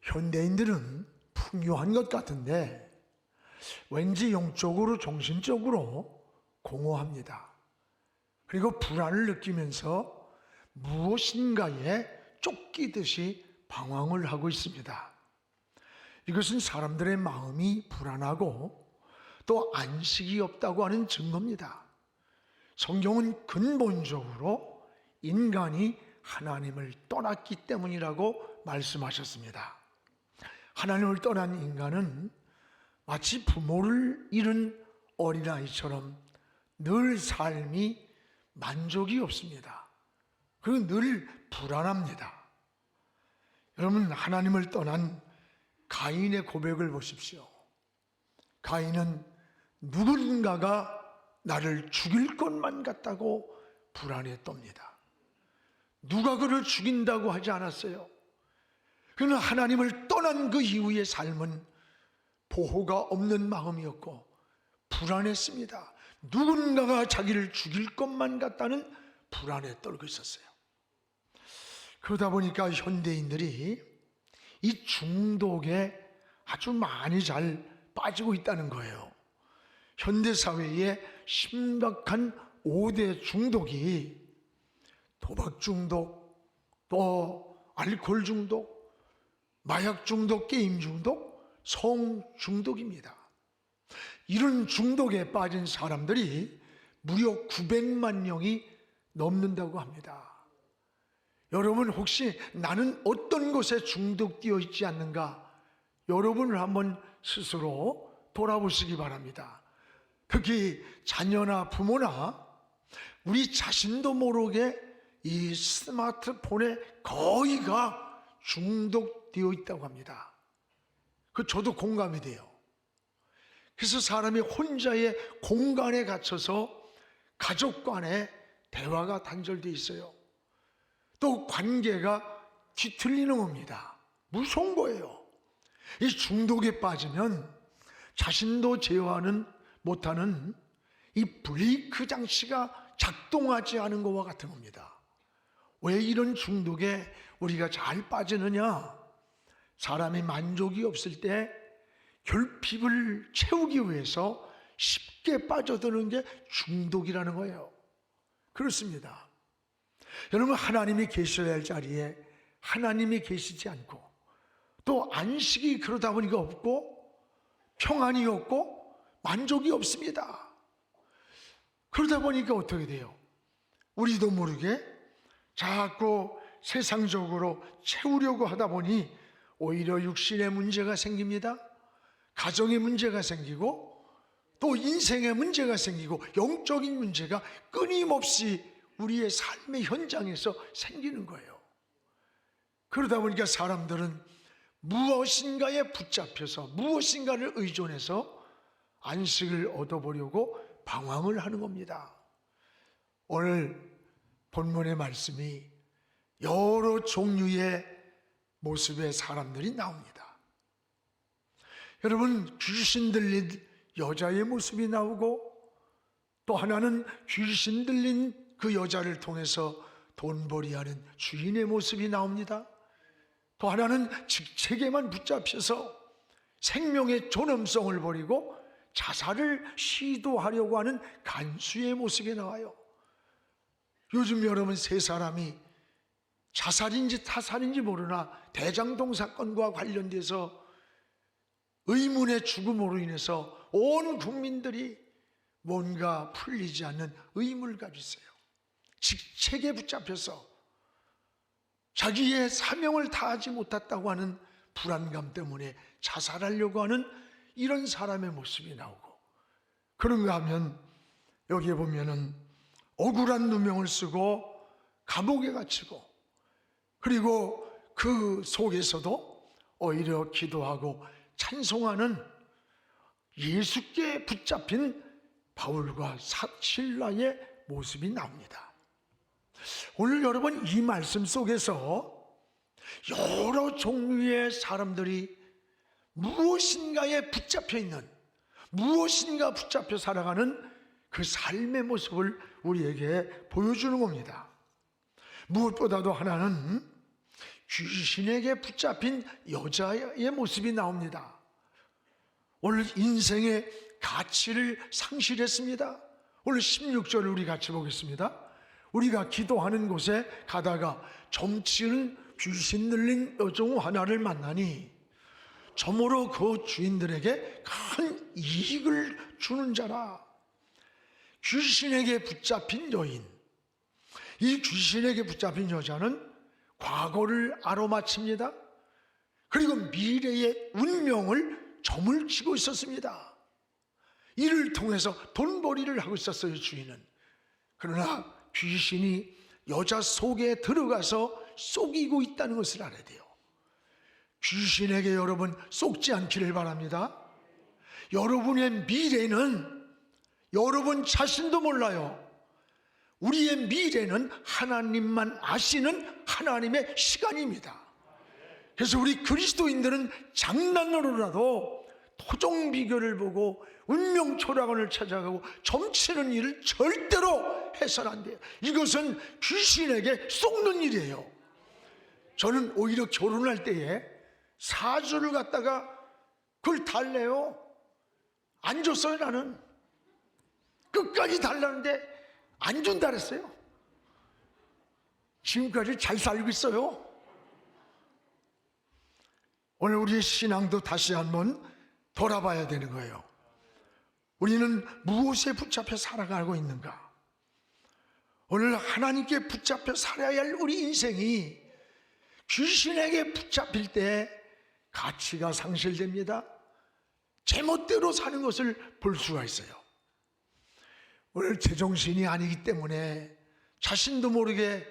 현대인들은 풍요한 것 같은데 왠지 영적으로 정신적으로 공허합니다. 그리고 불안을 느끼면서 무엇인가에 쫓기듯이 방황을 하고 있습니다. 이것은 사람들의 마음이 불안하고 또 안식이 없다고 하는 증거입니다. 성경은 근본적으로 인간이 하나님을 떠났기 때문이라고 말씀하셨습니다. 하나님을 떠난 인간은 마치 부모를 잃은 어린아이처럼 늘 삶이 만족이 없습니다. 그리고 늘 불안합니다. 여러분, 하나님을 떠난 가인의 고백을 보십시오. 가인은 누군가가 나를 죽일 것만 같다고 불안했답니다. 누가 그를 죽인다고 하지 않았어요. 그는 하나님을 떠난 그 이후의 삶은 보호가 없는 마음이었고 불안했습니다. 누군가가 자기를 죽일 것만 같다는 불안에 떨고 있었어요. 그러다 보니까 현대인들이 이 중독에 아주 많이 잘 빠지고 있다는 거예요. 현대사회의 심각한 5대 중독이 도박 중독, 또 알코올 중독, 마약 중독, 게임 중독, 성 중독입니다. 이런 중독에 빠진 사람들이 무려 900만 명이 넘는다고 합니다. 여러분, 혹시 나는 어떤 것에 중독되어 있지 않는가? 여러분을 한번 스스로 돌아보시기 바랍니다. 특히 자녀나 부모나 우리 자신도 모르게 이 스마트폰에 거의가 중독되어 있다고 합니다. 저도 공감이 돼요. 그래서 사람이 혼자의 공간에 갇혀서 가족 간에 대화가 단절되어 있어요. 또 관계가 뒤틀리는 겁니다. 무서운 거예요. 이 중독에 빠지면 자신도 제어하는 못하는 이 브레이크 장치가 작동하지 않은 것과 같은 겁니다. 왜 이런 중독에 우리가 잘 빠지느냐? 사람이 만족이 없을 때 결핍을 채우기 위해서 쉽게 빠져드는 게 중독이라는 거예요. 그렇습니다. 여러분, 하나님이 계셔야 할 자리에 하나님이 계시지 않고 또 안식이 그러다 보니까 없고 평안이 없고 만족이 없습니다. 그러다 보니까 어떻게 돼요? 우리도 모르게 자꾸 세상적으로 채우려고 하다 보니 오히려 육신의 문제가 생깁니다. 가정의 문제가 생기고 또 인생의 문제가 생기고 영적인 문제가 끊임없이 우리의 삶의 현장에서 생기는 거예요. 그러다 보니까 사람들은 무엇인가에 붙잡혀서 무엇인가를 의존해서 안식을 얻어보려고 방황을 하는 겁니다. 오늘 본문의 말씀이 여러 종류의 모습의 사람들이 나옵니다. 여러분, 귀신 들린 여자의 모습이 나오고 또 하나는 귀신 들린 그 여자를 통해서 돈벌이하는 주인의 모습이 나옵니다. 또 하나는 직책에만 붙잡혀서 생명의 존엄성을 버리고 자살을 시도하려고 하는 간수의 모습이 나와요. 요즘 여러분, 세 사람이 자살인지 타살인지 모르나 대장동 사건과 관련돼서 의문의 죽음으로 인해서 온 국민들이 뭔가 풀리지 않는 의문을 가지고 있어요. 직책에 붙잡혀서 자기의 사명을 다하지 못했다고 하는 불안감 때문에 자살하려고 하는 이런 사람의 모습이 나오고, 그런가 하면 여기에 보면은 억울한 누명을 쓰고 감옥에 갇히고, 그리고 그 속에서도 오히려 기도하고 찬송하는 예수께 붙잡힌 바울과 실라의 모습이 나옵니다. 오늘 여러분, 이 말씀 속에서 여러 종류의 사람들이 무엇인가에 붙잡혀 있는, 무엇인가 붙잡혀 살아가는 그 삶의 모습을 우리에게 보여주는 겁니다. 무엇보다도 하나는 귀신에게 붙잡힌 여자의 모습이 나옵니다. 오늘 인생의 가치를 상실했습니다. 오늘 16절을 우리 같이 보겠습니다. 우리가 기도하는 곳에 가다가 점치는 귀신 들린 여종 하나를 만나니 점으로 그 주인들에게 큰 이익을 주는 자라. 귀신에게 붙잡힌 여인, 이 귀신에게 붙잡힌 여자는 과거를 알아맞힙니다. 그리고 미래의 운명을 점을 치고 있었습니다. 이를 통해서 돈벌이를 하고 있었어요, 주인은. 그러나 귀신이 여자 속에 들어가서 속이고 있다는 것을 알아야 돼요. 귀신에게 여러분 속지 않기를 바랍니다. 여러분의 미래는 여러분 자신도 몰라요. 우리의 미래는 하나님만 아시는 하나님의 시간입니다. 그래서 우리 그리스도인들은 장난으로라도 토종 비결을 보고 운명 초락원을 찾아가고 점치는 일을 절대로 해서는 안 돼요. 이것은 귀신에게 속는 일이에요. 저는 오히려 결혼할 때에 사주를 갖다가 그걸 달래요. 안 줬어요. 나는 끝까지 달라는데 안 준다 그랬어요. 지금까지 잘 살고 있어요. 오늘 우리의 신앙도 다시 한번 돌아봐야 되는 거예요. 우리는 무엇에 붙잡혀 살아가고 있는가? 오늘 하나님께 붙잡혀 살아야 할 우리 인생이 귀신에게 붙잡힐 때 가치가 상실됩니다. 제멋대로 사는 것을 볼 수가 있어요. 오늘 제정신이 아니기 때문에 자신도 모르게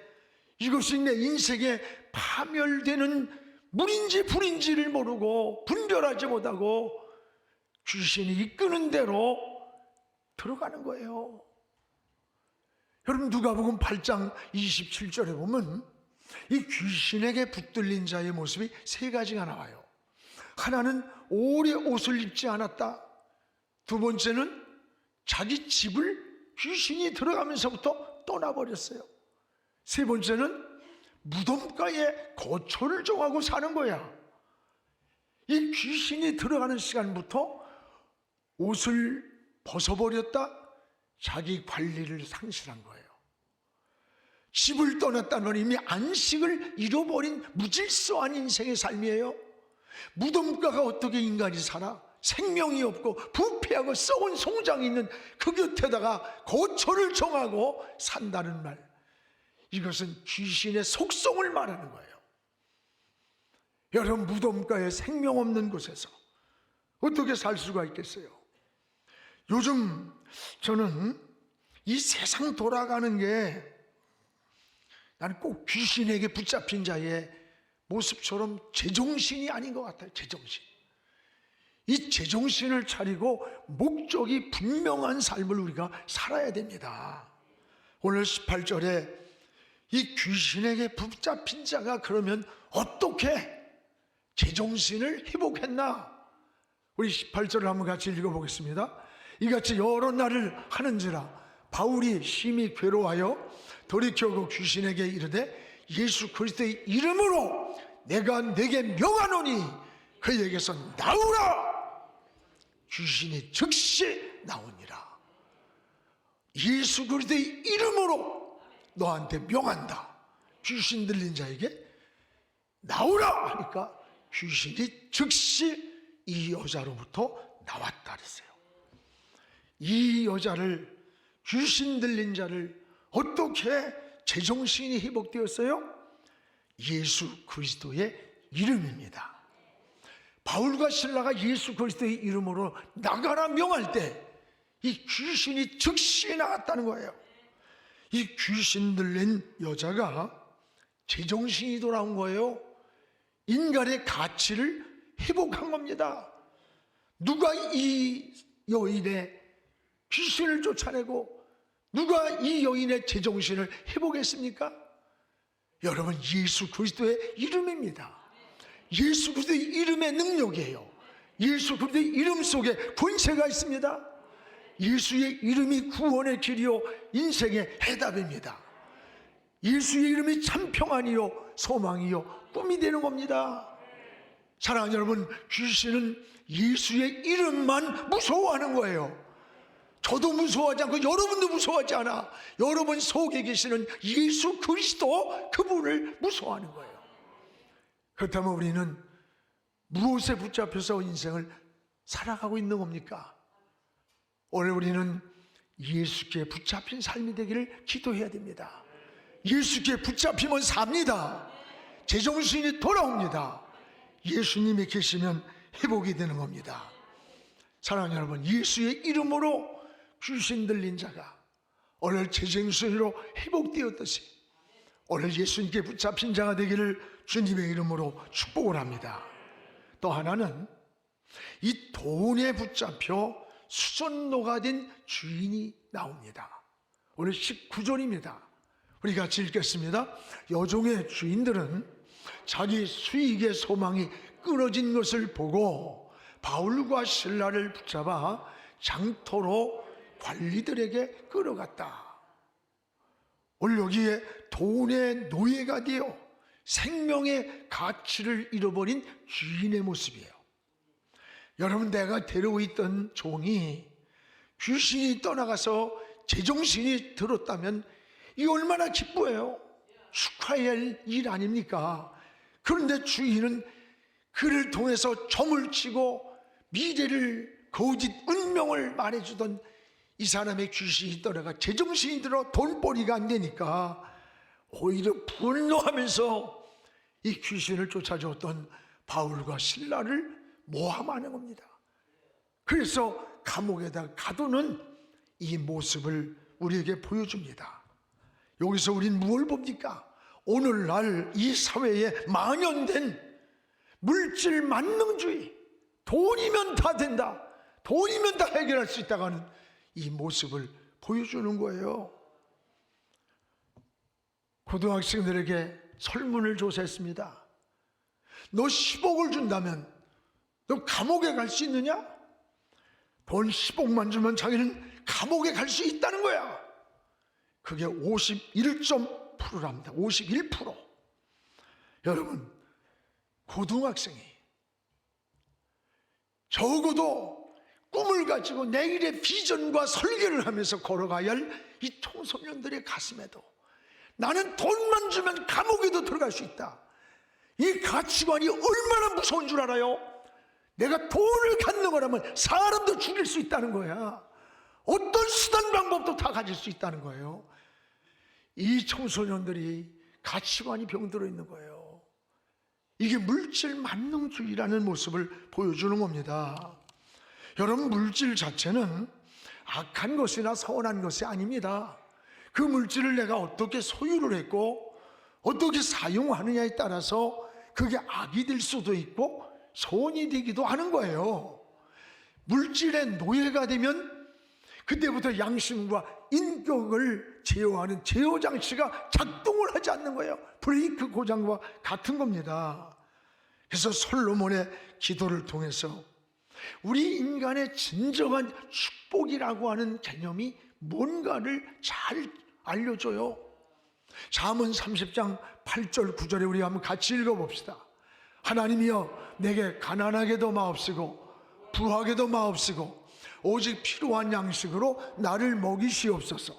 이것이 내 인생에 파멸되는 물인지 불인지를 모르고 분별하지 못하고 귀신이 이끄는 대로 들어가는 거예요. 여러분 누가복음 8장 27절에 보면 이 귀신에게 붙들린 자의 모습이 세 가지가 나와요. 하나는 오래 옷을 입지 않았다. 두 번째는 자기 집을 귀신이 들어가면서부터 떠나버렸어요. 세 번째는 무덤가에 거처를 정하고 사는 거야. 이 귀신이 들어가는 시간부터 옷을 벗어버렸다. 자기 관리를 상실한 거예요. 집을 떠났다는 건 이미 안식을 잃어버린 무질서한 인생의 삶이에요. 무덤가가 어떻게 인간이 살아? 생명이 없고 부패하고 썩은 송장이 있는 그 곁에다가 거처를 정하고 산다는 말, 이것은 귀신의 속성을 말하는 거예요. 여러분 무덤가에 생명 없는 곳에서 어떻게 살 수가 있겠어요? 요즘 저는 이 세상 돌아가는 게 나는 꼭 귀신에게 붙잡힌 자의 모습처럼 제정신이 아닌 것 같아요. 제정신. 이 제정신을 차리고 목적이 분명한 삶을 우리가 살아야 됩니다. 오늘 18절에 이 귀신에게 붙잡힌 자가 그러면 어떻게 제정신을 회복했나? 우리 18절을 한번 같이 읽어보겠습니다. 이같이 여러 날을 하는지라 바울이 심히 괴로워하여 돌이켜 그 귀신에게 이르되 예수 그리스도의 이름으로 내가 내게 명하노니 그에게서 나오라. 귀신이 즉시 나오니라. 예수 그리스도의 이름으로 너한테 명한다. 귀신 들린 자에게 나오라 하니까 귀신이 즉시 이 여자로부터 나왔다 그랬어요. 이 여자를, 귀신 들린 자를 어떻게 제정신이 회복되었어요? 예수 그리스도의 이름입니다. 바울과 실라가 예수 그리스도의 이름으로 나가라 명할 때 이 귀신이 즉시 나갔다는 거예요. 이 귀신 들린 여자가 제정신이 돌아온 거예요. 인간의 가치를 회복한 겁니다. 누가 이 여인의 귀신을 쫓아내고 누가 이 여인의 제정신을 회복했습니까? 여러분 예수 그리스도의 이름입니다. 예수 그리스도의 이름의 능력이에요. 예수 그리스도의 이름 속에 권세가 있습니다. 예수의 이름이 구원의 길이요 인생의 해답입니다. 예수의 이름이 참 평안이요 소망이요 꿈이 되는 겁니다. 사랑하는 여러분, 귀신은 예수의 이름만 무서워하는 거예요. 저도 무서워하지 않고 여러분도 무서워하지 않아. 여러분 속에 계시는 예수 그리스도, 그분을 무서워하는 거예요. 그렇다면 우리는 무엇에 붙잡혀서 인생을 살아가고 있는 겁니까? 오늘 우리는 예수께 붙잡힌 삶이 되기를 기도해야 됩니다. 예수께 붙잡히면 삽니다. 제정신이 돌아옵니다. 예수님이 계시면 회복이 되는 겁니다. 사랑하는 여러분, 예수의 이름으로 귀신 들린 자가 오늘 제정신으로 회복되었듯이 오늘 예수님께 붙잡힌 자가 되기를 주님의 이름으로 축복을 합니다. 또 하나는 이 돈에 붙잡혀 수전노가 된 주인이 나옵니다. 오늘 19절입니다. 우리 같이 읽겠습니다. 여종의 주인들은 자기 수익의 소망이 끊어진 것을 보고 바울과 실라를 붙잡아 장터로 관리들에게 끌어갔다. 오늘 여기에 돈의 노예가 되어 생명의 가치를 잃어버린 주인의 모습이에요. 여러분, 내가 데리고 있던 종이 귀신이 떠나가서 제정신이 들었다면 이 얼마나 기뻐해요. 축하해야 할 일 아닙니까? 그런데 주인은 그를 통해서 점을 치고 미래를 거짓 운명을 말해주던 이 사람의 귀신이 떠나가 제정신이 들어 돈벌이가 안 되니까 오히려 분노하면서 이 귀신을 쫓아줬던 바울과 실라를 모함하는 겁니다. 그래서 감옥에다 가두는 이 모습을 우리에게 보여줍니다. 여기서 우린 무엇을 봅니까? 오늘날 이 사회에 만연된 물질 만능주의, 돈이면 다 된다, 돈이면 다 해결할 수 있다고 하는 이 모습을 보여주는 거예요. 고등학생들에게 설문을 조사했습니다. 너 10억을 준다면 너 감옥에 갈 수 있느냐? 돈 10억만 주면 자기는 감옥에 갈 수 있다는 거야. 그게 51.%랍니다. 51%. 여러분, 고등학생이 적어도 꿈을 가지고 내일의 비전과 설계를 하면서 걸어가야 할 이 청소년들의 가슴에도 나는 돈만 주면 감옥에도 들어갈 수 있다, 이 가치관이 얼마나 무서운 줄 알아요? 내가 돈을 갖는 거라면 사람도 죽일 수 있다는 거야. 어떤 수단 방법도 다 가질 수 있다는 거예요. 이 청소년들이 가치관이 병들어 있는 거예요. 이게 물질 만능주의라는 모습을 보여주는 겁니다. 여러분, 물질 자체는 악한 것이나 선한 것이 아닙니다. 그 물질을 내가 어떻게 소유를 했고 어떻게 사용하느냐에 따라서 그게 악이 될 수도 있고 선이 되기도 하는 거예요. 물질의 노예가 되면 그때부터 양심과 인격을 제어하는 제어 장치가 작동을 하지 않는 거예요. 브레이크 고장과 같은 겁니다. 그래서 솔로몬의 기도를 통해서 우리 인간의 진정한 축복이라고 하는 개념이 뭔가를 잘 알려줘요. 잠언 30장 8절 9절에 우리 한번 같이 읽어봅시다. 하나님이여, 내게 가난하게도 마옵시고 부하게도 마옵시고 오직 필요한 양식으로 나를 먹이시옵소서.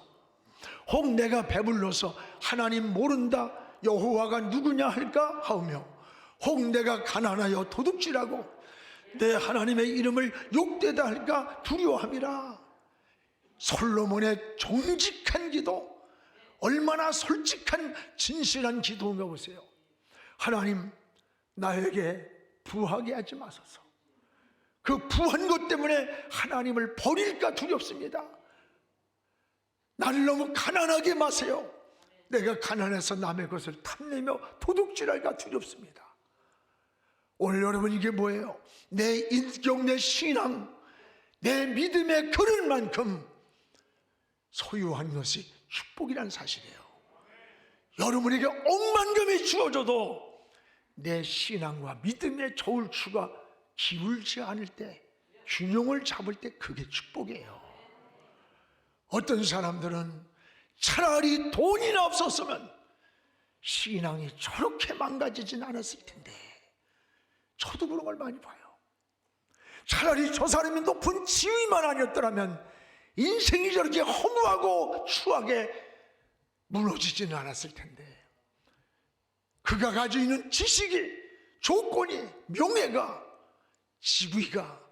혹 내가 배불러서 하나님 모른다, 여호와가 누구냐 할까 하오며, 혹 내가 가난하여 도둑질하고 내 하나님의 이름을 욕되다 할까 두려워함이라. 솔로몬의 정직한 기도, 얼마나 솔직한 진실한 기도인가 보세요. 하나님, 나에게 부하게 하지 마소서. 그 부한 것 때문에 하나님을 버릴까 두렵습니다. 나를 너무 가난하게 마세요. 내가 가난해서 남의 것을 탐내며 도둑질할까 두렵습니다. 오늘 여러분, 이게 뭐예요? 내 인격, 내 신앙, 내 믿음의 그릇만큼 소유한 것이 축복이라는 사실이에요. 여러분에게 억만금이 주어져도 내 신앙과 믿음의 저울추가 기울지 않을 때, 균형을 잡을 때 그게 축복이에요. 어떤 사람들은 차라리 돈이나 없었으면 신앙이 저렇게 망가지진 않았을 텐데. 저도 그런 걸 많이 봐요. 차라리 저 사람이 높은 지위만 아니었더라면 인생이 저렇게 허무하고 추하게 무너지지는 않았을 텐데. 그가 가지고 있는 지식이, 조건이, 명예가, 지위가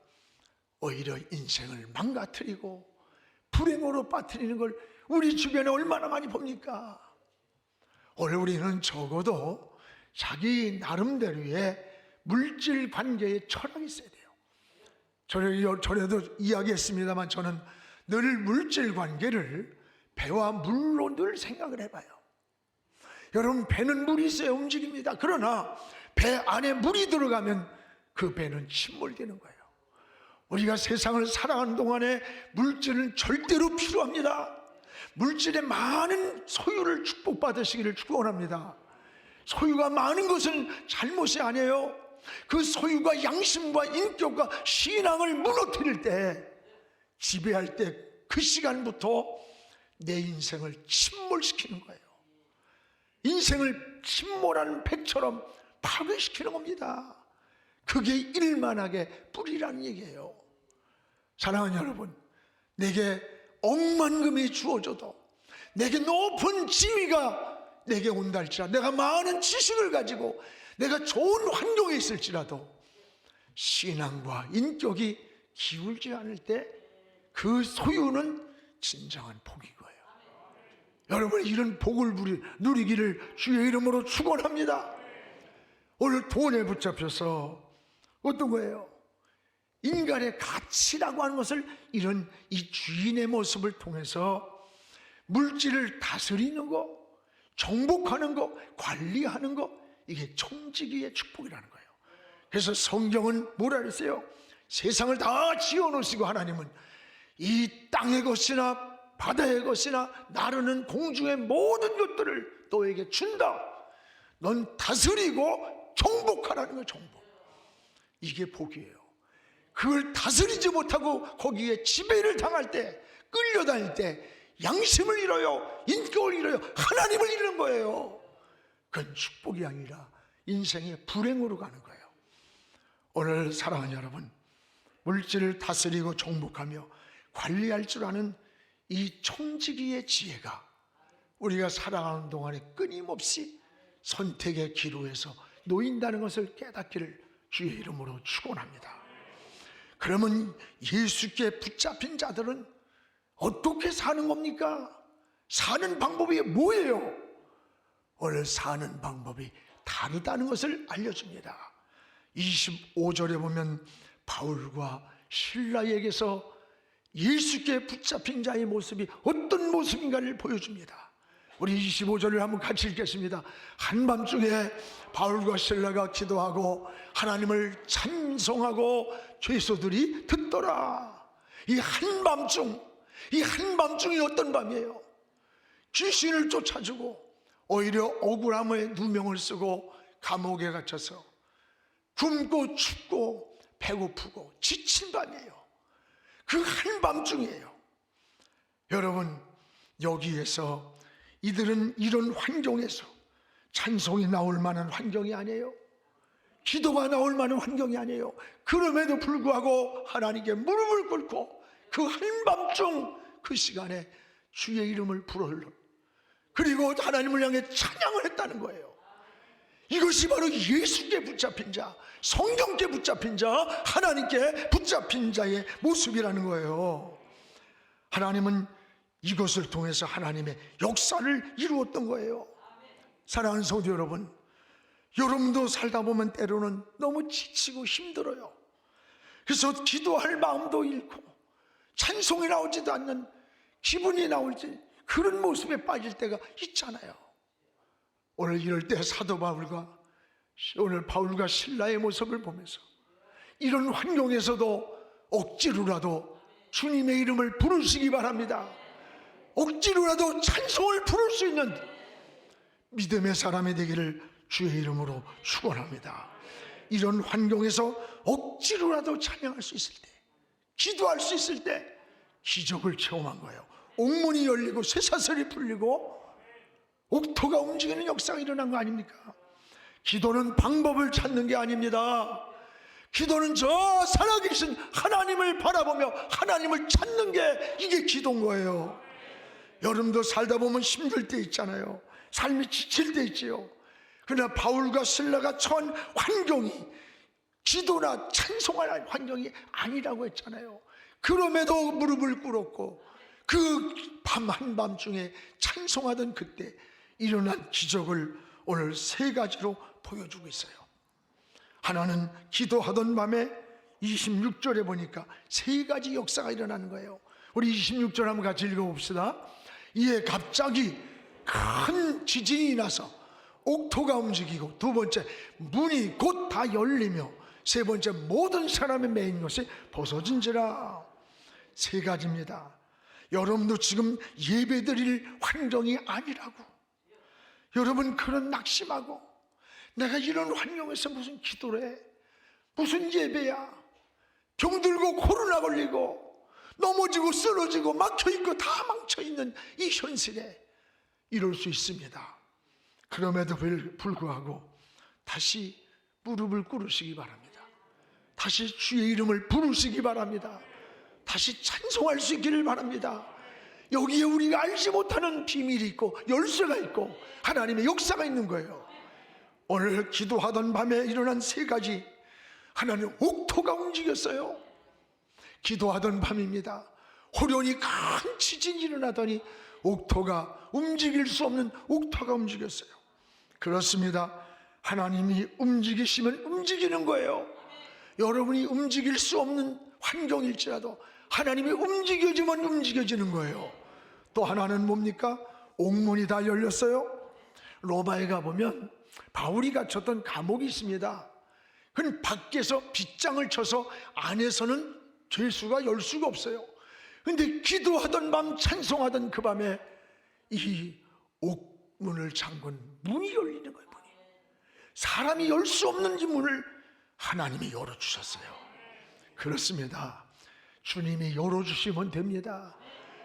오히려 인생을 망가뜨리고 불행으로 빠뜨리는 걸 우리 주변에 얼마나 많이 봅니까? 오늘 우리는 적어도 자기 나름대로의 물질 관계에 철학이 있어야 돼요. 전에도 이야기했습니다만 저는 늘 물질 관계를 배와 물로 늘 생각을 해봐요. 여러분, 배는 물이 있어야 움직입니다. 그러나 배 안에 물이 들어가면 그 배는 침몰되는 거예요. 우리가 세상을 살아가는 동안에 물질은 절대로 필요합니다. 물질의 많은 소유를 축복받으시기를 축원합니다. 소유가 많은 것은 잘못이 아니에요. 그 소유가 양심과 인격과 신앙을 무너뜨릴 때, 지배할 때, 그 시간부터 내 인생을 침몰시키는 거예요. 인생을 침몰하는 팩처럼 파괴시키는 겁니다. 그게 일만하게 뿌리라는 얘기예요. 사랑하는 여러분, 내게 억만금이 주어져도, 내게 높은 지위가 내게 온다 할지라도, 내가 많은 지식을 가지고 내가 좋은 환경에 있을지라도 신앙과 인격이 기울지 않을 때 그 소유는 진정한 복인 거예요. 여러분, 이런 복을 누리기를 주의 이름으로 축원합니다. 오늘 돈에 붙잡혀서 어떤 거예요? 인간의 가치라고 하는 것을 이런 이 주인의 모습을 통해서 물질을 다스리는 거, 정복하는 거, 관리하는 거, 이게 청지기의 축복이라는 거예요. 그래서 성경은 뭐라 그랬어요? 세상을 다 지어놓으시고 하나님은 이 땅의 것이나 바다의 것이나 나르는 공중의 모든 것들을 너에게 준다. 넌 다스리고 정복하라는 거예요. 정복. 이게 복이에요. 그걸 다스리지 못하고 거기에 지배를 당할 때, 끌려다닐 때 양심을 잃어요, 인격을 잃어요, 하나님을 잃는 거예요. 그건 축복이 아니라 인생의 불행으로 가는 거예요. 오늘 사랑하는 여러분, 물질을 다스리고 정복하며 관리할 줄 아는 이 청지기의 지혜가 우리가 살아가는 동안에 끊임없이 선택의 기로에서 놓인다는 것을 깨닫기를 주의 이름으로 축원합니다. 그러면 예수께 붙잡힌 자들은 어떻게 사는 겁니까? 사는 방법이 뭐예요? 오늘 사는 방법이 다르다는 것을 알려줍니다. 25절에 보면 바울과 실라에게서 예수께 붙잡힌 자의 모습이 어떤 모습인가를 보여줍니다. 우리 25절을 한번 같이 읽겠습니다. 한밤중에 바울과 실라가 기도하고 하나님을 찬송하고 죄수들이 듣더라. 이 한밤중이 어떤 밤이에요? 귀신을 쫓아주고 오히려 억울함에 누명을 쓰고 감옥에 갇혀서 굶고 춥고 배고프고 지친 밤이에요. 그 한밤중이에요. 여러분, 여기에서 이들은 이런 환경에서 찬송이 나올 만한 환경이 아니에요. 기도가 나올 만한 환경이 아니에요. 그럼에도 불구하고 하나님께 무릎을 꿇고 그 한밤중 그 시간에 주의 이름을 부르러, 그리고 하나님을 향해 찬양을 했다는 거예요. 이것이 바로 예수께 붙잡힌 자, 성경께 붙잡힌 자, 하나님께 붙잡힌 자의 모습이라는 거예요. 하나님은 이것을 통해서 하나님의 역사를 이루었던 거예요. 사랑하는 성도 여러분, 여러분도 살다 보면 때로는 너무 지치고 힘들어요. 그래서 기도할 마음도 잃고 찬송이 나오지도 않는, 기분이 나올지 그런 모습에 빠질 때가 있잖아요. 오늘 이럴 때 사도 바울과 오늘 바울과 실라의 모습을 보면서 이런 환경에서도 억지로라도 주님의 이름을 부르시기 바랍니다. 억지로라도 찬송을 부를 수 있는 믿음의 사람이 되기를 주의 이름으로 축원합니다. 이런 환경에서 억지로라도 찬양할 수 있을 때, 기도할 수 있을 때 기적을 체험한 거예요. 옥문이 열리고 쇠사슬이 풀리고 옥토가 움직이는 역사가 일어난 거 아닙니까? 기도는 방법을 찾는 게 아닙니다. 기도는 저 살아계신 하나님을 바라보며 하나님을 찾는 게 이게 기도인 거예요. 여러분도 살다 보면 힘들 때 있잖아요. 삶이 지칠 때 있지요. 그러나 바울과 실라가 처한 환경이 기도나 찬송할 환경이 아니라고 했잖아요. 그럼에도 무릎을 꿇었고 그 밤 한밤중에 찬송하던 그때 일어난 기적을 오늘 세 가지로 보여주고 있어요. 하나는 기도하던 밤에 26절에 보니까 세 가지 역사가 일어나는 거예요. 우리 26절 한번 같이 읽어봅시다. 이에 갑자기 큰 지진이 나서 옥토가 움직이고, 두 번째 문이 곧 다 열리며, 세 번째 모든 사람의 매인 것이 벗어진지라. 세 가지입니다. 여러분도 지금 예배드릴 환경이 아니라고, 여러분 그런 낙심하고 내가 이런 환경에서 무슨 기도를 해, 무슨 예배야, 병들고 코로나 걸리고 넘어지고 쓰러지고 막혀있고 다 망쳐있는 이 현실에 이럴 수 있습니다. 그럼에도 불구하고 다시 무릎을 꿇으시기 바랍니다. 다시 주의 이름을 부르시기 바랍니다. 다시 찬송할 수 있기를 바랍니다. 여기에 우리가 알지 못하는 비밀이 있고 열쇠가 있고 하나님의 역사가 있는 거예요. 오늘 기도하던 밤에 일어난 세 가지, 하나님 옥토가 움직였어요. 기도하던 밤입니다. 호련히 큰 지진이 일어나더니 옥토가, 움직일 수 없는 옥토가 움직였어요. 그렇습니다. 하나님이 움직이시면 움직이는 거예요. 여러분이 움직일 수 없는 환경일지라도 하나님이 움직여지면 움직여지는 거예요. 또 하나는 뭡니까? 옥문이 다 열렸어요. 로마에 가보면 바울이 갇혔던 감옥이 있습니다. 그건 밖에서 빗장을 쳐서 안에서는 죄수가 열 수가 없어요. 근데 기도하던 밤, 찬송하던 그 밤에 이 옥문을 잠근 문이 열리는 거예요. 문이. 사람이 열 수 없는 이 문을 하나님이 열어주셨어요. 그렇습니다. 주님이 열어주시면 됩니다.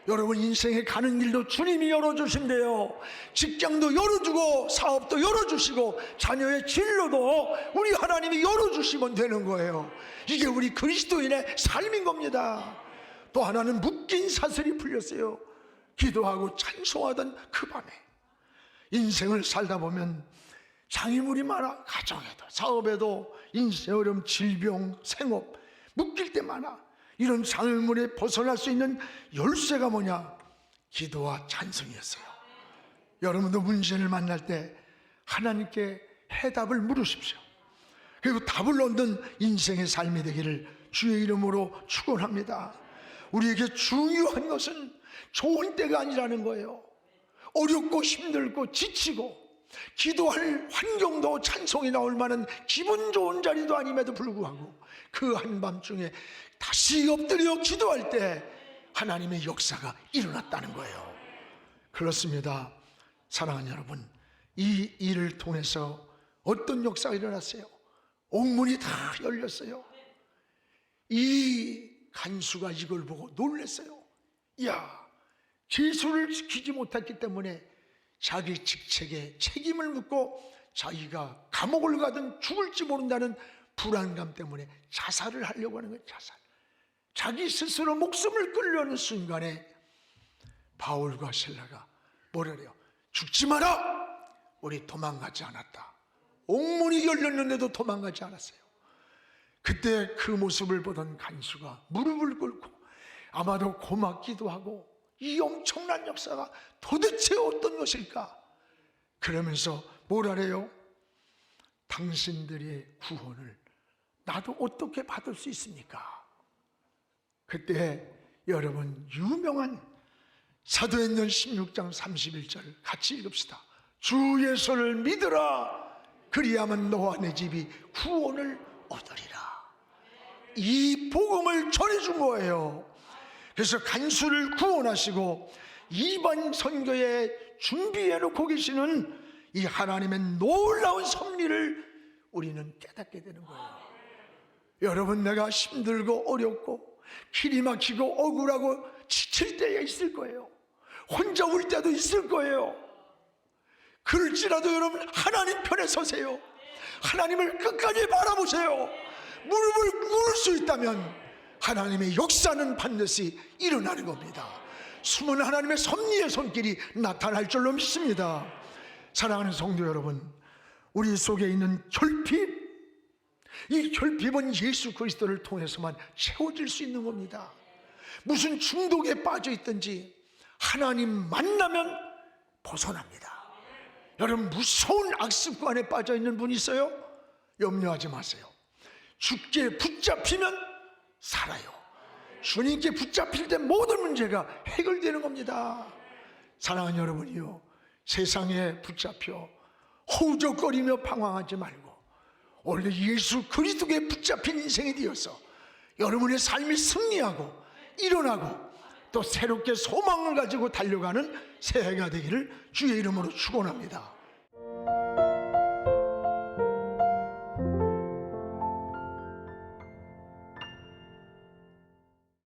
여러분 인생에 가는 길도 주님이 열어주신대요. 직장도 열어주고 사업도 열어주시고 자녀의 진로도 우리 하나님이 열어주시면 되는 거예요. 이게 우리 그리스도인의 삶인 겁니다. 또 하나는 묶인 사슬이 풀렸어요. 기도하고 찬송하던 그 밤에. 인생을 살다 보면 장애물이 많아. 가정에도 사업에도 인생 어려움, 질병, 생업 묶일 때 많아. 이런 장애물에 벗어날 수 있는 열쇠가 뭐냐? 기도와 찬송이었어요. 여러분도 문제를 만날 때 하나님께 해답을 물으십시오. 그리고 답을 얻는 인생의 삶이 되기를 주의 이름으로 축원합니다. 우리에게 중요한 것은 좋은 때가 아니라는 거예요. 어렵고 힘들고 지치고 기도할 환경도 찬송이 나올 만한 기분 좋은 자리도 아님에도 불구하고 그 한밤중에 다시 엎드려 기도할 때 하나님의 역사가 일어났다는 거예요. 그렇습니다. 사랑하는 여러분, 이 일을 통해서 어떤 역사가 일어났어요? 옥문이 다 열렸어요. 이 간수가 이걸 보고 놀랐어요. 이야, 제수를 지키지 못했기 때문에 자기 직책에 책임을 묻고 자기가 감옥을 가든 죽을지 모른다는 불안감 때문에 자살을 하려고 하는 거예요. 자살. 자기 스스로 목숨을 끊으려는 순간에 바울과 실라가 뭐라 그래요? 죽지 마라! 우리 도망가지 않았다. 옥문이 열렸는데도 도망가지 않았어요. 그때 그 모습을 보던 간수가 무릎을 꿇고 아마도 고맙기도 하고 이 엄청난 역사가 도대체 어떤 것일까? 그러면서 뭐라 그래요? 당신들의 구원을 나도 어떻게 받을 수 있습니까? 그때 여러분 유명한 사도행전 16장 31절 같이 읽읍시다. 주 예수를 믿으라. 그리하면 너와 내 집이 구원을 얻으리라. 이 복음을 전해준 거예요. 그래서 간수를 구원하시고 이방 선교에 준비해놓고 계시는 이 하나님의 놀라운 섭리를 우리는 깨닫게 되는 거예요. 여러분, 내가 힘들고 어렵고 길이 막히고 억울하고 지칠 때가 있을 거예요. 혼자 울 때도 있을 거예요. 그럴지라도 여러분 하나님 편에 서세요. 하나님을 끝까지 바라보세요. 무릎을 꿇을 수 있다면 하나님의 역사는 반드시 일어나는 겁니다. 숨은 하나님의 섭리의 손길이 나타날 줄로 믿습니다. 사랑하는 성도 여러분, 우리 속에 있는 결핍, 이 결핍은 예수 그리스도를 통해서만 채워질 수 있는 겁니다. 무슨 중독에 빠져 있든지 하나님 만나면 벗어납니다. 여러분, 무서운 악습관에 빠져 있는 분 있어요? 염려하지 마세요. 주께 붙잡히면 살아요. 주님께 붙잡힐 때 모든 문제가 해결되는 겁니다. 사랑하는 여러분이요, 세상에 붙잡혀 허우적거리며 방황하지 말고 원래 예수 그리스도에 붙잡힌 인생이 되어서 여러분의 삶이 승리하고 일어나고 또 새롭게 소망을 가지고 달려가는 새해가 되기를 주의 이름으로 축원합니다.